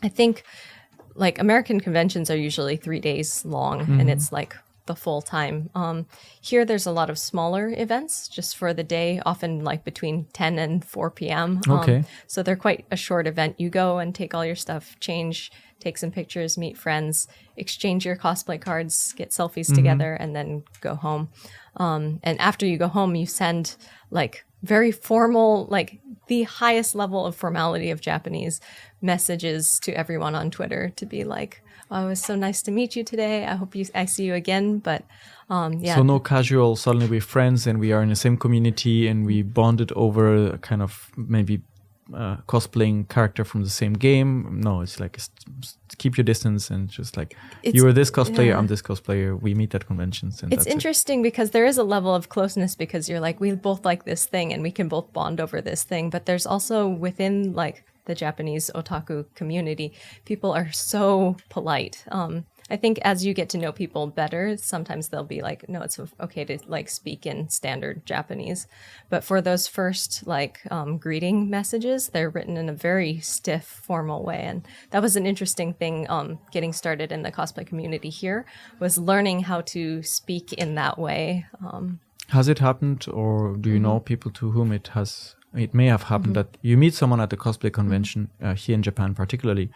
I think like American conventions are usually 3 days long and it's like the full time. Here there's a lot of smaller events just for the day, often like between 10 and 4 p.m. Okay. So they're quite a short event. You go and take all your stuff, change, take some pictures, meet friends, exchange your cosplay cards, get selfies together, and then go home. And after you go home, you send like very formal, like the highest level of formality of Japanese messages to everyone on Twitter to be like, oh, it was so nice to meet you today. I hope I see you again. But yeah. So no casual, suddenly we're friends and we are in the same community and we bonded over a kind of maybe cosplaying character from the same game. No, it's like keep your distance and just like you are this cosplayer, I'm this cosplayer. We meet at conventions. And it's interesting because there is a level of closeness because you're like, we both like this thing and we can both bond over this thing. But there's also within like the Japanese otaku community, people are so polite. I think as you get to know people better, sometimes they'll be like, no, it's okay to like speak in standard Japanese. But for those first like greeting messages, they're written in a very stiff, formal way. And that was an interesting thing getting started in the cosplay community here, was learning how to speak in that way. Has it happened, or do you know people to whom it may have happened that you meet someone at the cosplay convention here in Japan particularly,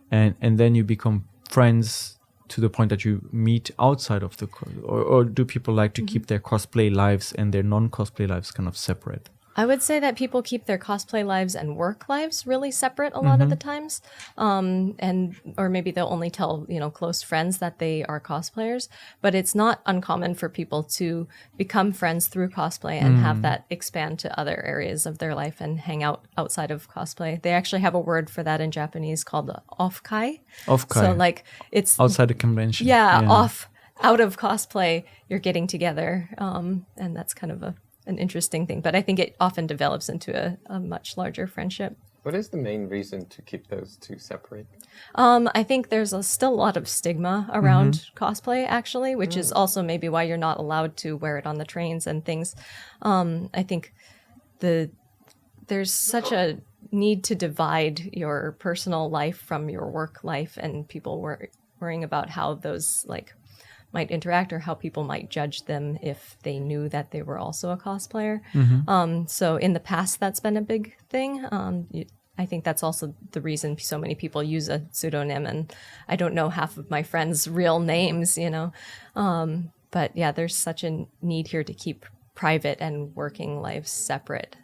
and then you become friends to the point that you meet outside of the or do people like to keep their cosplay lives and their non-cosplay lives kind of separate? I would say that people keep their cosplay lives and work lives really separate a lot of the times. Or maybe they'll only tell, close friends that they are cosplayers. But it's not uncommon for people to become friends through cosplay and have that expand to other areas of their life and hang out outside of cosplay. They actually have a word for that in Japanese called off-kai. Off-kai. So like it's outside the convention. Yeah, out of cosplay, you're getting together. And that's kind of an interesting thing, but I think it often develops into a much larger friendship. What is the main reason to keep those two separate? I think there's still a lot of stigma around cosplay, actually, which is also maybe why you're not allowed to wear it on the trains and things. I think there's such a need to divide your personal life from your work life, and people worrying about how those might interact or how people might judge them if they knew that they were also a cosplayer. So in the past, that's been a big thing. I think that's also the reason so many people use a pseudonym, and I don't know half of my friends' real names, But yeah, there's such a need here to keep private and working lives separate.